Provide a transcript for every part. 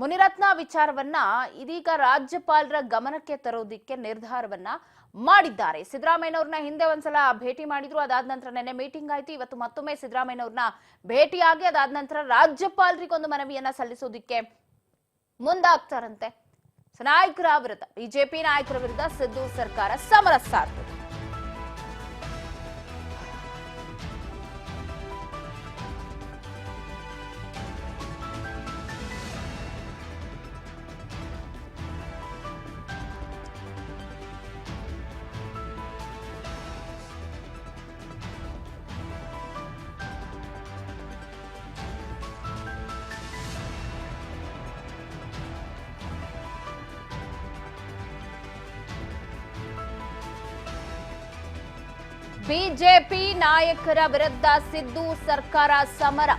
ಮುನಿರತ್ನ ವಿಚಾರವನ್ನ ಇದೀಗ ರಾಜ್ಯಪಾಲರ ಗಮನಕ್ಕೆ ತರೋದಕ್ಕೆ ನಿರ್ಧಾರವನ್ನ ಮಾಡಿದ್ದಾರೆ. ಸಿದ್ದರಾಮಯ್ಯನವರನ್ನ ಹಿಂದೆ ಒಂದ್ಸಲ ಭೇಟಿ ಮಾಡಿದ್ರು, ಅದಾದ ನಂತರ ನೆನ್ನೆ ಮೀಟಿಂಗ್ ಆಯ್ತು. ಇವತ್ತು ಮತ್ತೊಮ್ಮೆ ಸಿದ್ದರಾಮಯ್ಯನವರನ್ನ ಭೇಟಿಯಾಗಿ ಅದಾದ ನಂತರ ರಾಜ್ಯಪಾಲರಿಗೊಂದು ಮನವಿಯನ್ನ ಸಲ್ಲಿಸೋದಕ್ಕೆ ಮುಂದಾಗ್ತಾರಂತೆ. ನಾಯಕರ ವಿರುದ್ಧ, ಬಿಜೆಪಿ ನಾಯಕರ ವಿರುದ್ಧ ಸಿದ್ದು ಸರ್ಕಾರ ಸಮರ ಸಾರಿತು. ಬಿಜೆಪಿ ನಾಯಕರ ವಿರುದ್ಧ ಸಿದ್ದು ಸರ್ಕಾರ ಸಮರ.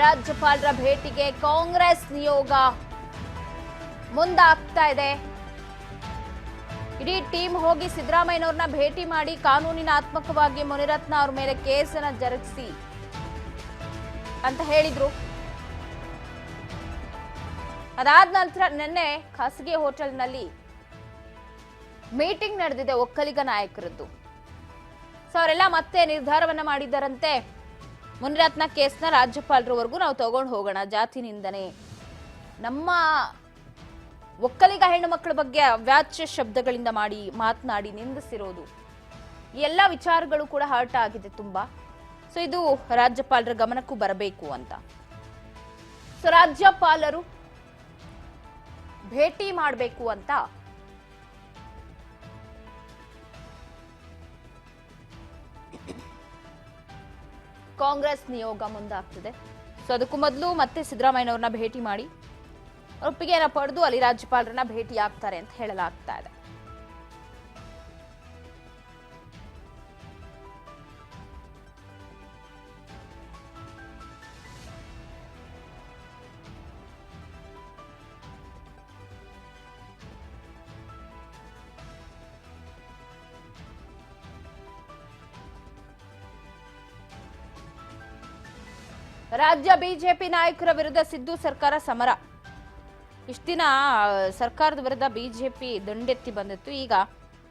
ರಾಜ್ಯಪಾಲರ ಭೇಟಿಗೆ ಕಾಂಗ್ರೆಸ್ ನಿಯೋಗ ಮುಂದಾಗ್ತಾ ಇದೆ. ಇಡೀ ಟೀಮ್ ಹೋಗಿ ಸಿದ್ದರಾಮಯ್ಯನವ್ರನ್ನ ಭೇಟಿ ಮಾಡಿ ಕಾನೂನಿನಾತ್ಮಕವಾಗಿ ಮುನಿರತ್ನ ಅವ್ರ ಮೇಲೆ ಕೇಸನ್ನ ಜರುಗಿಸಿ ಅಂತ ಹೇಳಿದ್ರು. ಅದಾದ ನಂತರ ನಿನ್ನೆ ಖಾಸಗಿ ಹೋಟೆಲ್ನಲ್ಲಿ ಮೀಟಿಂಗ್ ನಡೆದಿದೆ ಒಕ್ಕಲಿಗ ನಾಯಕರದ್ದು. ಅವರೆಲ್ಲ ಮತ್ತೆ ನಿರ್ಧಾರವನ್ನ ಮಾಡಿದ್ದಾರಂತೆ. ಮುನಿರತ್ನ ಕೇಸ್ನ ರಾಜ್ಯಪಾಲರವರೆಗೂ ನಾವು ತಗೊಂಡು ಹೋಗೋಣ. ಜಾತಿ ನಿಂದನೆ, ನಮ್ಮ ಒಕ್ಕಲಿಗ ಹೆಣ್ಣು ಮಕ್ಕಳ ಬಗ್ಗೆ ಅವ್ಯಾಚ್ಯ ಶಬ್ದಗಳಿಂದ ಮಾತನಾಡಿ ನಿಂದಿಸಿರೋದು, ಈ ಎಲ್ಲ ವಿಚಾರಗಳು ಕೂಡ ಹರ್ಟ್ ಆಗಿದೆ ತುಂಬಾ. ಇದು ರಾಜ್ಯಪಾಲರ ಗಮನಕ್ಕೂ ಬರಬೇಕು ಅಂತ. ರಾಜ್ಯಪಾಲರು ಭೇಟಿ ಮಾಡಬೇಕು ಅಂತ ಕಾಂಗ್ರೆಸ್ ನಿಯೋಗ ಮುಂದಾಗ್ತಿದೆ. ಅದಕ್ಕೂ ಮೊದಲು ಮತ್ತೆ ಸಿದ್ದರಾಮಯ್ಯನವ್ರನ್ನ ಭೇಟಿ ಮಾಡಿ ಒಪ್ಪಿಗೆಯನ್ನ ಪಡೆದು ಅಲ್ಲಿ ರಾಜ್ಯಪಾಲರನ್ನ ಭೇಟಿ ಆಗ್ತಾರೆ ಅಂತ ಹೇಳಲಾಗ್ತಾ ಇದೆ. ರಾಜ್ಯ ಬಿಜೆಪಿ ನಾಯಕರ ವಿರುದ್ಧ ಸಿದ್ದು ಸರ್ಕಾರ ಸಮರ. ಇಷ್ಟ ದಿನ ಸರ್ಕಾರದ ವಿರುದ್ಧ ಬಿಜೆಪಿ ದಂಡೆತ್ತಿ ಬಂದಿತ್ತು. ಈಗ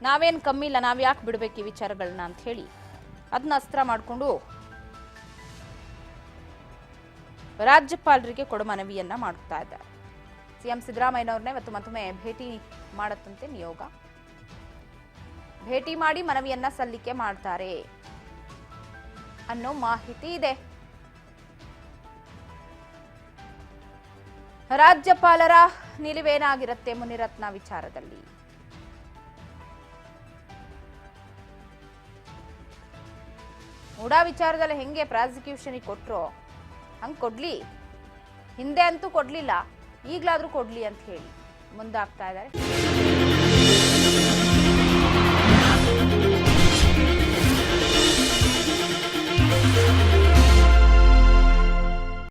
ನಾವೇನ್ ಕಮ್ಮಿ ಇಲ್ಲ, ನಾವ್ ಯಾಕೆ ಬಿಡ್ಬೇಕು ಈ ವಿಚಾರಗಳನ್ನ ಅಂತ ಹೇಳಿ ಅದನ್ನ ಅಸ್ತ್ರ ಮಾಡಿಕೊಂಡು ರಾಜ್ಯಪಾಲರಿಗೆ ಕೊಡ ಮನವಿಯನ್ನ ಮಾಡ್ತಾ ಇದ್ದಾರೆ. ಸಿಎಂ ಸಿದ್ದರಾಮಯ್ಯನವ್ರನ್ನೇ ಇವತ್ತು ಮತ್ತೊಮ್ಮೆ ಭೇಟಿ ಮಾಡತ್ತಂತೆ ನಿಯೋಗ. ಭೇಟಿ ಮಾಡಿ ಮನವಿಯನ್ನ ಸಲ್ಲಿಕೆ ಮಾಡ್ತಾರೆ ಅನ್ನೋ ಮಾಹಿತಿ ಇದೆ. ರಾಜ್ಯಪಾಲರ ನಿಲುವೇನಾಗಿರುತ್ತೆ ಮುನಿರತ್ನ ವಿಚಾರದಲ್ಲಿ? ಉಡಾ ವಿಚಾರದಲ್ಲಿ ಹೆಂಗೆ ಪ್ರಾಸಿಕ್ಯೂಷನ್ ಕೊಟ್ರೋ ಹಂಗೆ ಕೊಡ್ಲಿ, ಹಿಂದೆ ಅಂತೂ ಕೊಡ್ಲಿಲ್ಲ, ಈಗ್ಲಾದ್ರೂ ಕೊಡ್ಲಿ ಅಂತ ಹೇಳಿ ಮುಂದಾಗ್ತಾ ಇದ್ದಾರೆ.